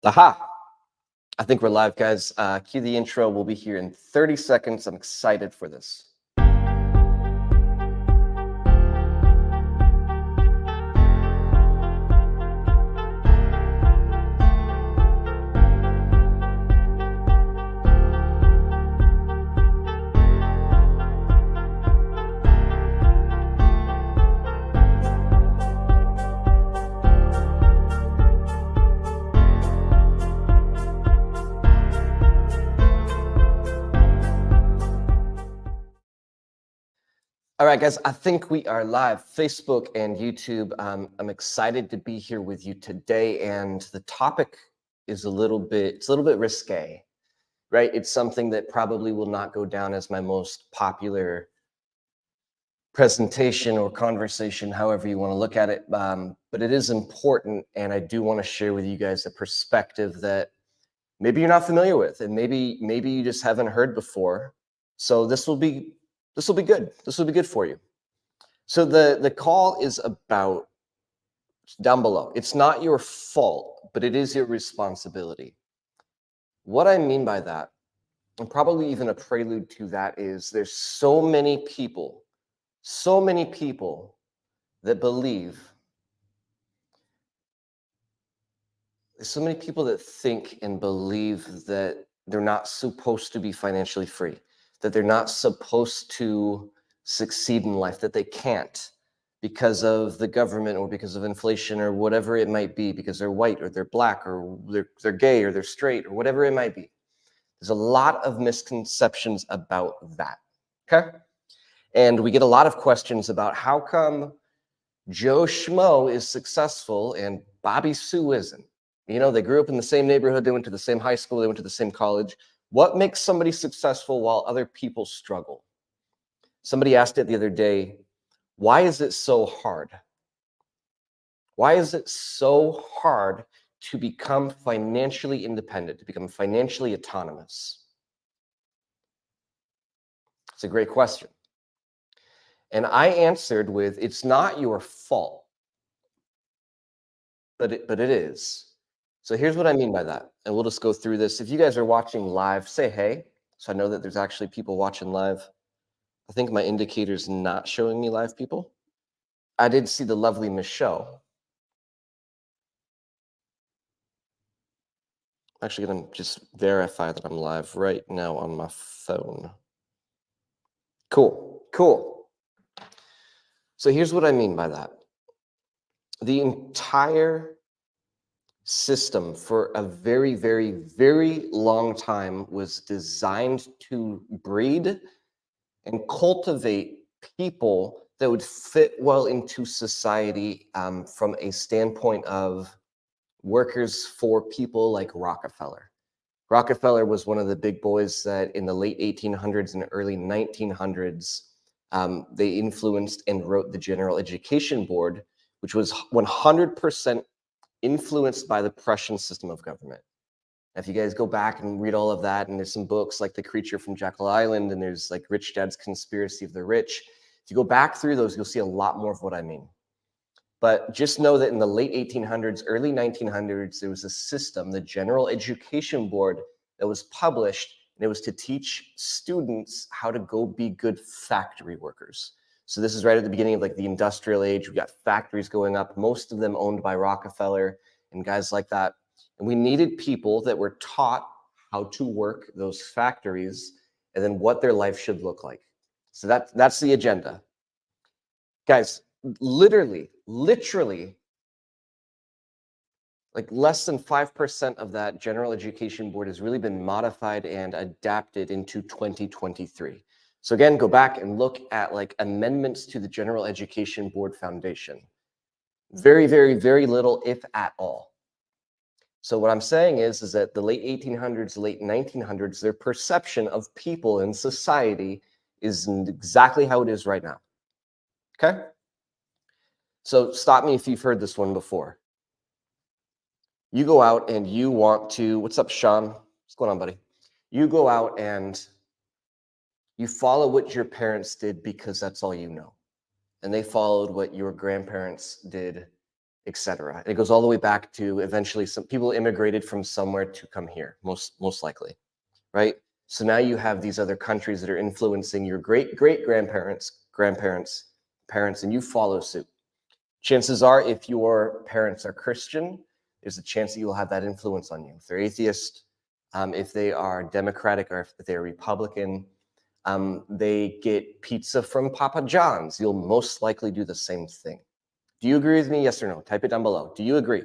Aha! I think we're live, guys. Cue the intro. We'll be here in 30 seconds. I'm excited for this. All right, guys, I think we are live, Facebook and YouTube. I'm excited to be here with you today, and the topic is a little bit risque, right? It's something that probably will not go down as my most popular presentation or conversation, however you want to look at it. But it is important, and I do want to share with you guys a perspective that maybe you're not familiar with, and maybe you just haven't heard before. So this will be good. This will be good for you. So the call is about down below. It's not your fault, but it is your responsibility. What I mean by that, and probably even a prelude to that, is there's so many people that believe, there's so many people that think and believe that they're not supposed to be financially free, that they're not supposed to succeed in life, that they can't because of the government or because of inflation or whatever it might be, because they're white or they're black or they're gay or they're straight or whatever it might be. There's a lot of misconceptions about that, okay? And we get a lot of questions about how come Joe Schmo is successful and Bobby Sue isn't. You know, they grew up in the same neighborhood, they went to the same high school, they went to the same college. What makes somebody successful while other people struggle? Somebody asked it the other day, why is it so hard? Why is it so hard to become financially independent, to become financially autonomous? It's a great question. And I answered with, it's not your fault, but it is. So here's what I mean by that. And we'll just go through this. If you guys are watching live, say hey. So I know that there's actually people watching live. I think my indicator's not showing me live people. I did see the lovely Michelle. I'm actually going to just verify that I'm live right now on my phone. Cool. So here's what I mean by that. The entire system for a very, very, very long time was designed to breed and cultivate people that would fit well into society, from a standpoint of workers for people like Rockefeller. Rockefeller was one of the big boys that in the late 1800s and early 1900s, they influenced and wrote the General Education Board, which was 100% influenced by the Prussian system of government. If you guys go back and read all of that, and there's some books like The Creature from Jekyll Island, and there's like Rich Dad's Conspiracy of the Rich. If you go back through those, you'll see a lot more of what I mean. But just know that in the late 1800s, early 1900s, there was a system, the General Education Board, that was published, and it was to teach students how to go be good factory workers. So this is right at the beginning of like the industrial age. We got factories going up, most of them owned by Rockefeller and guys like that. And we needed people that were taught how to work those factories and then what their life should look like. So that's the agenda. Guys, literally, like less than 5% of that General Education Board has really been modified and adapted into 2023. So again, go back and look at like amendments to the General Education Board Foundation. Very, very, very little, if at all. So what I'm saying is that the late 1800s, late 1900s, their perception of people in society is exactly how it is right now. Okay? So stop me if you've heard this one before. You go out and you want to, what's up, Sean? What's going on, buddy? You go out and you follow what your parents did because that's all you know. And they followed what your grandparents did etc. It goes all the way back to eventually some people immigrated from somewhere to come here, most likely, right? So now you have these other countries that are influencing your great-great-grandparents, grandparents, parents, and you follow suit. Chances are, if your parents are Christian, there's a chance that you'll have that influence on you. If they're atheist, if they are Democratic, or if they're Republican, they get pizza from Papa John's, you'll most likely do the same thing. Do you agree with me? Yes or no? Type it down below. Do you agree?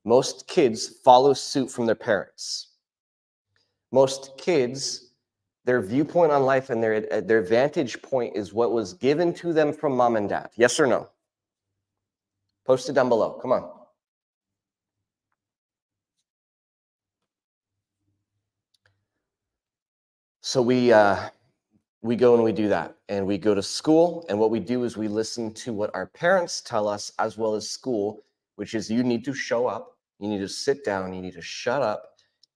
Most kids follow suit from their parents. Most kids, their viewpoint on life and their vantage point is what was given to them from mom and dad. Yes or no? Post it down below. Come on. So we go and we do that, and we go to school, and what we do is we listen to what our parents tell us, as well as school, which is you need to show up, you need to sit down, you need to shut up,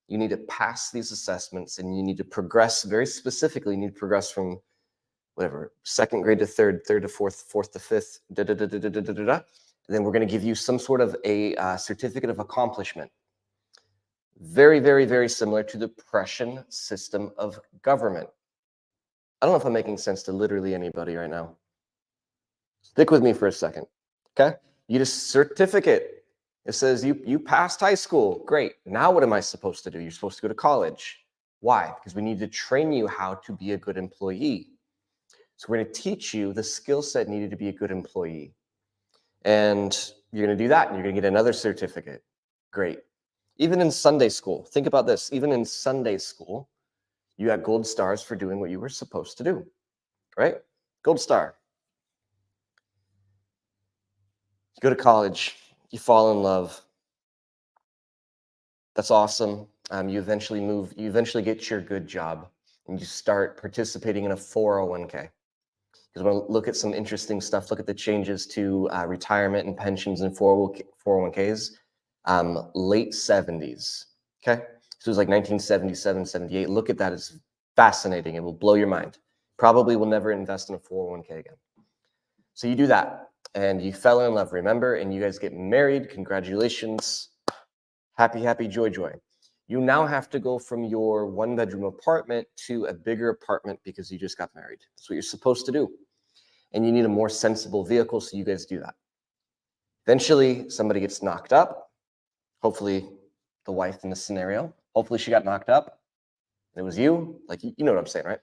you need to pass these assessments, and you need to progress very specifically. You need to progress from whatever, second grade to third, third to fourth, fourth to fifth, da da da da da da da da. And then we're going to give you some sort of a certificate of accomplishment. Very, very, very similar to the Prussian system of government. I don't know if I'm making sense to literally anybody right now. Stick with me for a second, okay? You get a certificate. It says you passed high school. Great. Now what am I supposed to do? You're supposed to go to college. Why? Because we need to train you how to be a good employee. So we're going to teach you the skill set needed to be a good employee. And you're going to do that, and you're going to get another certificate. Great. Even in Sunday school, think about this. Even in Sunday school, you got gold stars for doing what you were supposed to do, right? Gold star. You go to college, you fall in love. That's awesome. You eventually get your good job, and you start participating in a 401k. Because we'll look at some interesting stuff, look at the changes to retirement and pensions and 401ks, late 70s, okay? So it was like 1977, 78. Look at that, it's fascinating. It will blow your mind. Probably will never invest in a 401k again. So you do that, and you fell in love, remember? And you guys get married, congratulations. Happy, happy, joy, joy. You now have to go from your one-bedroom apartment to a bigger apartment because you just got married. That's what you're supposed to do. And you need a more sensible vehicle, so you guys do that. Eventually, somebody gets knocked up. Hopefully, the wife in this scenario. Hopefully, she got knocked up. And it was you. Like, you know what I'm saying, right?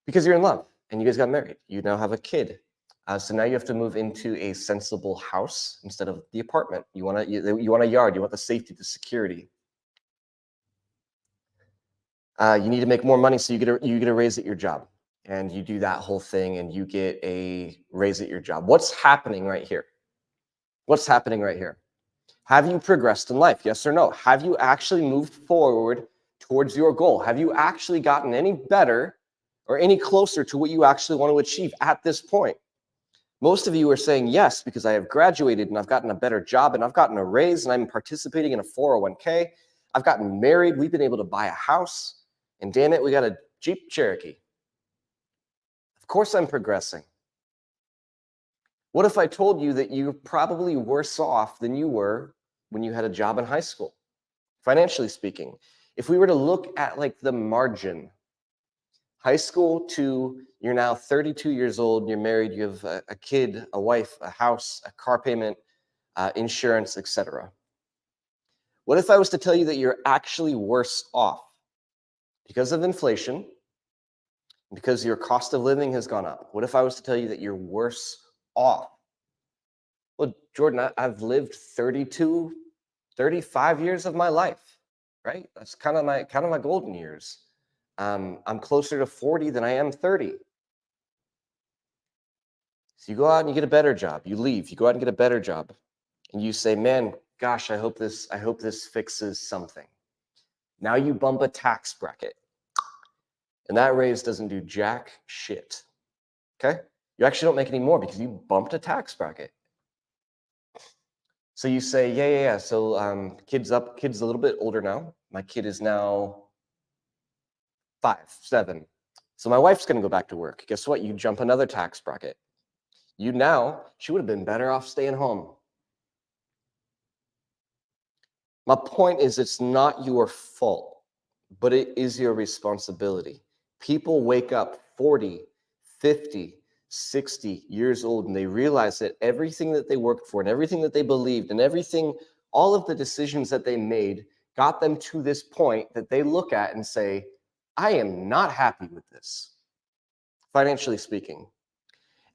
Because you're in love, and you guys got married. You now have a kid. So now you have to move into a sensible house instead of the apartment. You want a yard. You want the safety, the security. You need to make more money, so you get a raise at your job, and you do that whole thing, and you get a raise at your job. What's happening right here? What's happening right here? Have you progressed in life? Yes or no? Have you actually moved forward towards your goal? Have you actually gotten any better or any closer to what you actually want to achieve at this point? Most of you are saying yes, because I have graduated and I've gotten a better job and I've gotten a raise and I'm participating in a 401k. I've gotten married. We've been able to buy a house. And damn it, we got a Jeep Cherokee. Of course I'm progressing. What if I told you that you're probably worse off than you were when you had a job in high school, financially speaking? If we were to look at like the margin, high school to you're now 32 years old, you're married, you have a kid, a wife, a house, a car payment, insurance, etc. What if I was to tell you that you're actually worse off because of inflation, because your cost of living has gone up? What if I was to tell you that you're worse off? Well, Jordan, I've lived 32, 35 years of my life, right? That's kind of my golden years. I'm closer to 40 than I am 30. So you go out and you get a better job. You leave, you go out and get a better job, and you say, man, gosh, I hope this fixes something. Now you bump a tax bracket, and that raise doesn't do jack shit. Okay? You actually don't make any more because you bumped a tax bracket. So you say, yeah. So kid's a little bit older now. My kid is now 5, 7. So my wife's going to go back to work. Guess what? You jump another tax bracket. She would have been better off staying home. My point is, it's not your fault, but it is your responsibility. People wake up 40, 50, 60 years old, and they realize that everything that they worked for and everything that they believed and everything, all of the decisions that they made got them to this point that they look at and say, I am not happy with this, financially speaking.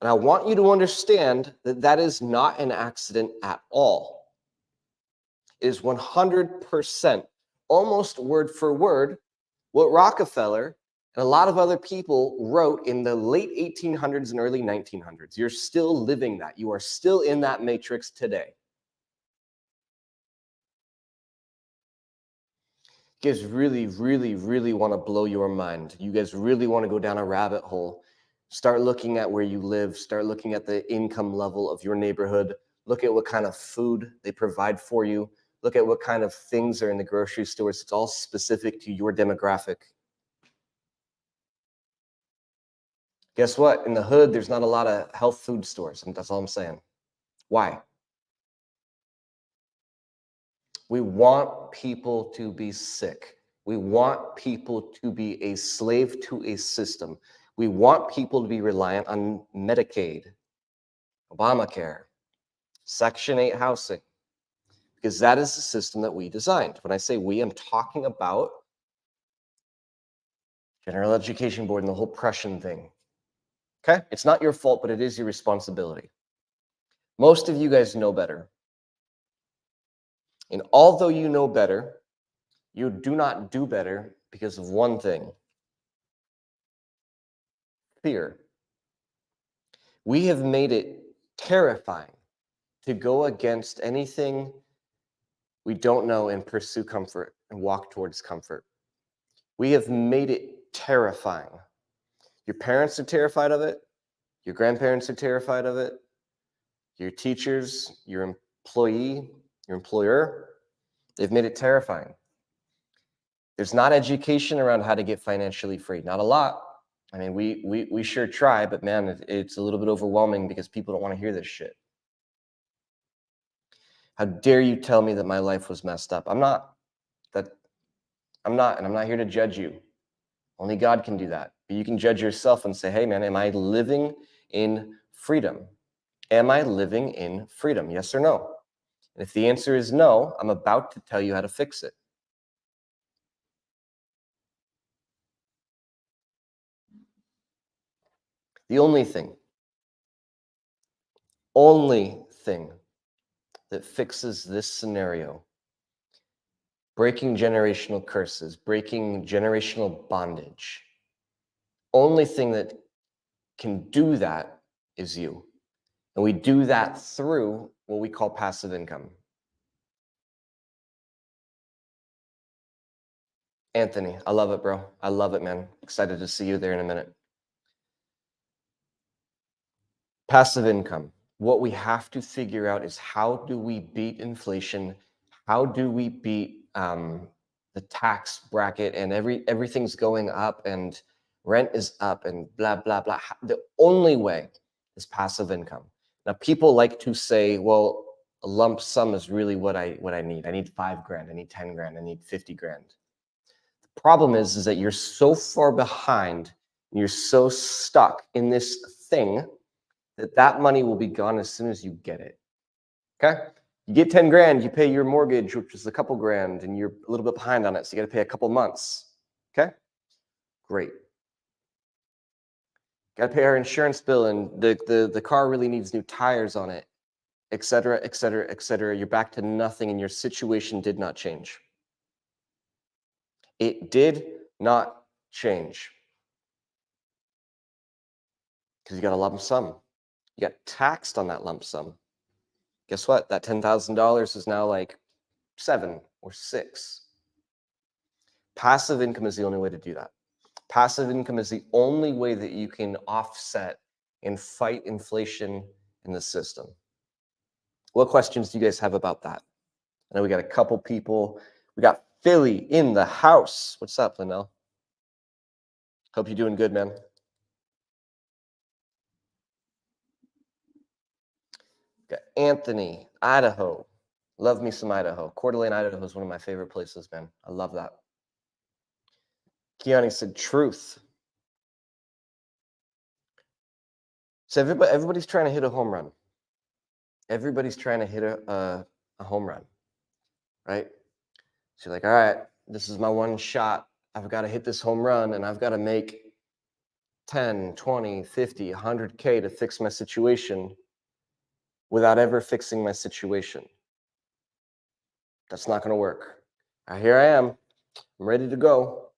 And I want you to understand that that is not an accident at all. It is 100%, almost word for word, what Rockefeller and a lot of other people wrote in the late 1800s and early 1900s. You're still living that. You are still in that matrix today. You guys really, really, really want to blow your mind. You guys really want to go down a rabbit hole. Start looking at where you live. Start looking at the income level of your neighborhood. Look at what kind of food they provide for you. Look at what kind of things are in the grocery stores. It's all specific to your demographic. Guess what? In the hood, there's not a lot of health food stores. And that's all I'm saying. Why? We want people to be sick. We want people to be a slave to a system. We want people to be reliant on Medicaid, Obamacare, Section 8 housing, because that is the system that we designed. When I say we, I'm talking about General Education Board and the whole Prussian thing. Okay? It's not your fault, but it is your responsibility. Most of you guys know better. And although you know better, you do not do better because of one thing: fear. We have made it terrifying to go against anything we don't know and pursue comfort and walk towards comfort. We have made it terrifying. Your parents are terrified of it. Your grandparents are terrified of it. Your teachers, your employee, your employer, they've made it terrifying. There's not education around how to get financially free. Not a lot. I mean, we sure try, but man, it's a little bit overwhelming because people don't want to hear this shit. How dare you tell me that my life was messed up? I'm not. And I'm not here to judge you. Only God can do that. But you can judge yourself and say, hey, man, am I living in freedom? Am I living in freedom? Yes or no? And if the answer is no, I'm about to tell you how to fix it. The only thing that fixes this scenario, breaking generational curses, breaking generational bondage, only thing that can do that is you. And we do that through what we call passive income. Anthony, I love it, bro. I love it, man. Excited to see you there in a minute. Passive income. What we have to figure out is, how do we beat inflation? How do we beat the tax bracket, and everything's going up and rent is up and blah, blah, blah. The only way is passive income. Now, people like to say, well, a lump sum is really what I need. I need 5 grand. I need 10 grand. I need 50 grand. The problem is that you're so far behind and you're so stuck in this thing that money will be gone as soon as you get it. Okay? You get 10 grand, you pay your mortgage, which is a couple grand, and you're a little bit behind on it, so you got to pay a couple months. Okay? Great. Got to pay our insurance bill, and the car really needs new tires on it, et cetera, et cetera, et cetera. You're back to nothing, and your situation did not change. It did not change because you got a lump sum. You got taxed on that lump sum. Guess what? That $10,000 is now like 7 or 6. Passive income is the only way to do that. Passive income is the only way that you can offset and fight inflation in the system. What questions do you guys have about that? I know we got a couple people. We got Philly in the house. What's up, Linnell? Hope you're doing good, man. Got Anthony, Idaho. Love me some Idaho. Coeur d'Alene, Idaho is one of my favorite places, man. I love that. Kiani said, truth. So everybody's trying to hit a home run. Everybody's trying to hit a home run, right? So you're like, all right, this is my one shot. I've got to hit this home run, and I've got to make 10, 20, 50, 100K to fix my situation without ever fixing my situation. That's not going to work. Here I am. I'm ready to go.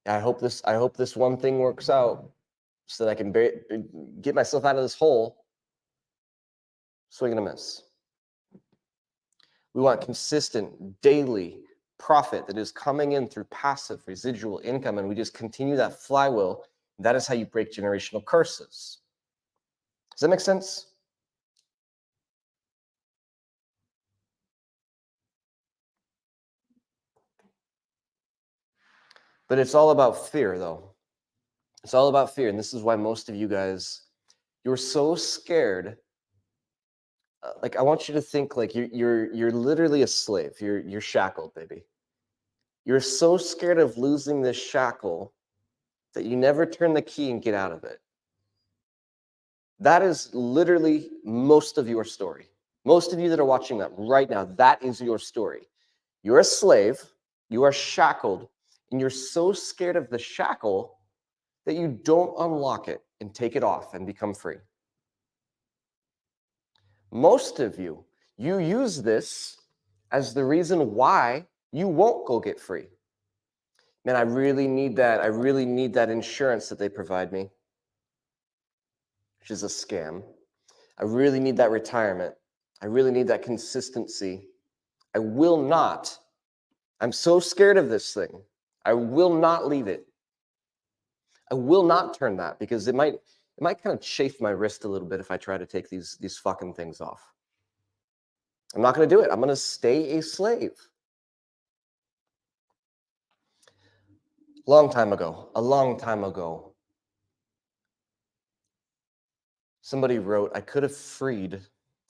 I hope this one thing works out so that I can get myself out of this hole. Swing and a miss. We want consistent daily profit that is coming in through passive residual income, and we just continue that flywheel. That is how you break generational curses. Does that make sense? But it's all about fear, though. It's all about fear, and this is why most of you guys, you're so scared. Like, I want you to think like you're literally a slave. You're shackled, baby. You're so scared of losing this shackle that you never turn the key and get out of it. That is literally most of your story. Most of you that are watching that right now, that is your story. You're a slave, you are shackled, and you're so scared of the shackle that you don't unlock it and take it off and become free. Most of you use this as the reason why you won't go get free. Man, I really need that. I really need that insurance that they provide me, which is a scam. I really need that retirement. I really need that consistency. I will not. I'm so scared of this thing. I will not leave it. I will not turn that because it might kind of chafe my wrist a little bit if I try to take these fucking things off. I'm not going to do it. I'm going to stay a slave. A long time ago, somebody wrote, I could have freed,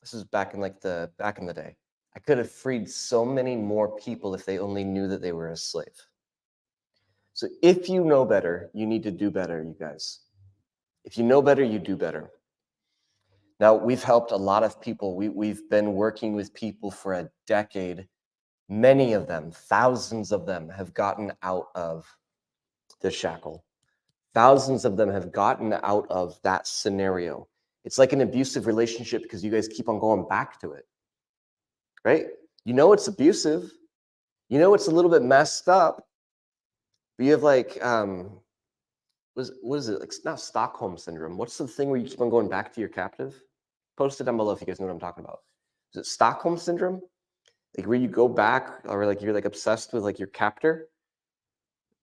this is back in the day. I could have freed so many more people if they only knew that they were a slave. So if you know better, you need to do better, you guys. If you know better, you do better. Now, we've helped a lot of people. We've been working with people for a decade. Many of them, thousands of them, have gotten out of the shackle. Thousands of them have gotten out of that scenario. It's like an abusive relationship because you guys keep on going back to it, right? You know it's abusive. You know it's a little bit messed up. But you have like, what is it? Like, not Stockholm syndrome. What's the thing where you keep on going back to your captive? Post it down below if you guys know what I'm talking about. Is it Stockholm syndrome? Like where you go back or like you're like obsessed with like your captor?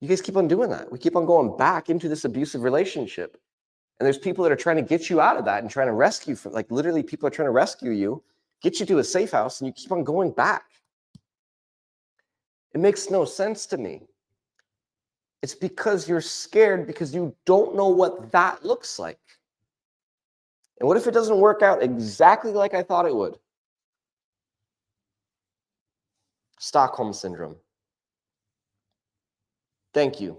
You guys keep on doing that. We keep on going back into this abusive relationship. And there's people that are trying to get you out of that and trying to rescue from, like literally people are trying to rescue you, get you to a safe house, and you keep on going back. It makes no sense to me. It's because you're scared because you don't know what that looks like. And what if it doesn't work out exactly like I thought it would? Stockholm syndrome. Thank you.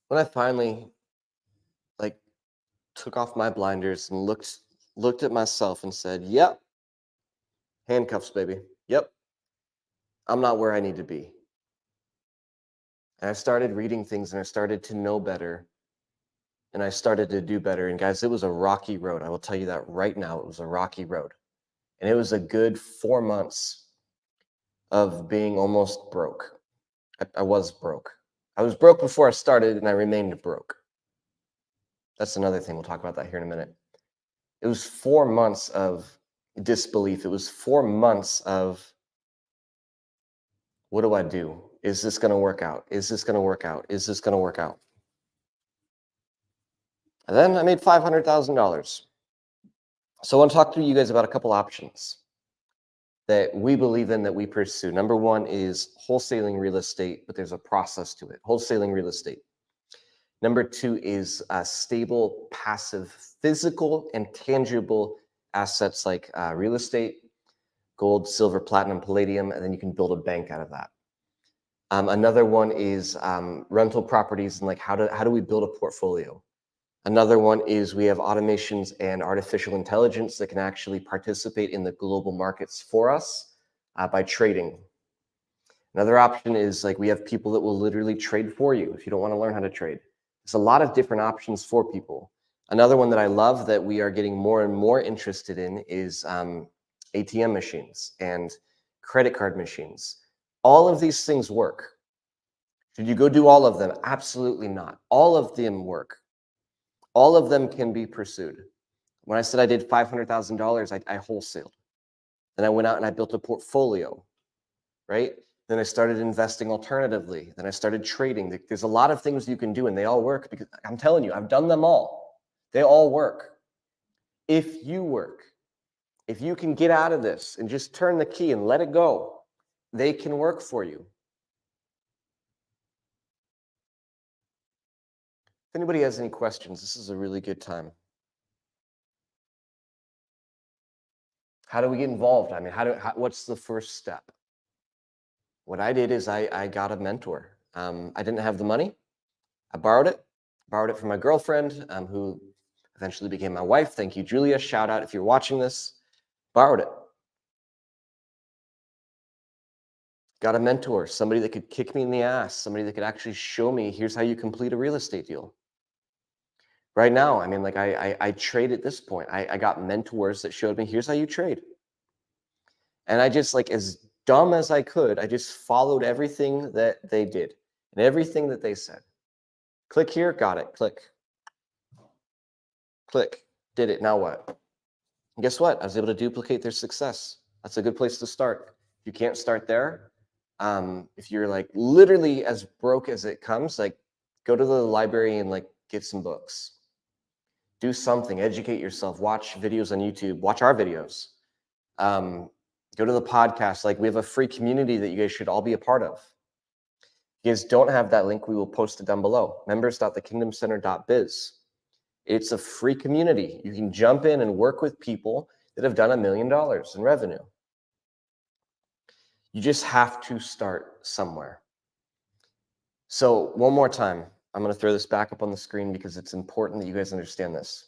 When I finally like took off my blinders and looked at myself and said, "Yep, handcuffs, baby. Yep, I'm not where I need to be." And I started reading things and I started to know better and I started to do better. And guys, it was a rocky road. I will tell you that right now. It was a rocky road. And it was a good 4 months of being almost broke. I was broke. I was broke before I started and I remained broke. That's another thing. We'll talk about that here in a minute. It was 4 months of disbelief. It was 4 months of, what do I do? Is this going to work out? Is this going to work out? Is this going to work out? And then I made $500,000. So I want to talk to you guys about a couple options that we believe in, that we pursue. Number one is wholesaling real estate, but there's a process to it. Wholesaling real estate. Number two is stable, passive, physical and tangible assets like real estate, gold, silver, platinum, palladium, and then you can build a bank out of that. Another one is rental properties and like how do we build a portfolio? Another one is we have automations and artificial intelligence that can actually participate in the global markets for us by trading. Another option is like we have people that will literally trade for you if you don't want to learn how to trade. There's a lot of different options for people. Another one that I love that we are getting more and more interested in is ATM machines and credit card machines. All of these things work. Should you go do all of them? Absolutely not. All of them work. All of them can be pursued. When I said I did $500,000, I wholesaled. Then I went out and I built a portfolio, right? Then I started investing alternatively. Then I started trading. There's a lot of things you can do and they all work because I'm telling you, I've done them all. They all work. If you work, if you can get out of this and just turn the key and let it go, they can work for you. If anybody has any questions, this is a really good time. How do we get involved? I mean, what's the first step? What I did is I got a mentor. I didn't have the money. I borrowed it from my girlfriend, who eventually became my wife. Thank you, Julia. Shout out if you're watching this. Borrowed it. Got a mentor, somebody that could kick me in the ass, somebody that could actually show me, here's how you complete a real estate deal. Right now, I mean, like I trade at this point. I got mentors that showed me, here's how you trade. And I just like, as dumb as I could, I just followed everything that they did and everything that they said. Click here, got it. Click. Click. Did it. Now what? And guess what? I was able to duplicate their success. That's a good place to start. If you can't start there, if you're like literally as broke as it comes, like go to the library and like get some books. Do something, educate yourself, watch videos on YouTube, watch our videos. Go to the podcast. Like we have a free community that you guys should all be a part of. If you guys don't have that link, we will post it down below. Members.thekingdomcenter.biz. It's a free community. You can jump in and work with people that have done $1 million in revenue. You just have to start somewhere. So one more time, I'm going to throw this back up on the screen because it's important that you guys understand this.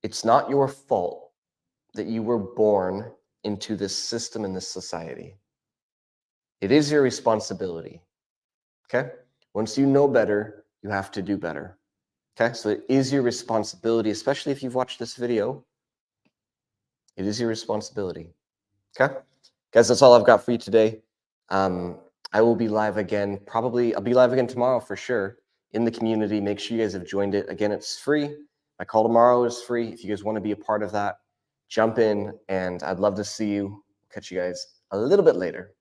It's not your fault that you were born into this system in this society. It is your responsibility. Okay? Once you know better, you have to do better. Okay? So it is your responsibility, especially if you've watched this video. It is your responsibility. Okay? Guys, that's all I've got for you today. I will be live again. I'll be live again tomorrow for sure in the community. Make sure you guys have joined it. Again, it's free. My call tomorrow is free. If you guys want to be a part of that, jump in, and I'd love to see you. Catch you guys a little bit later.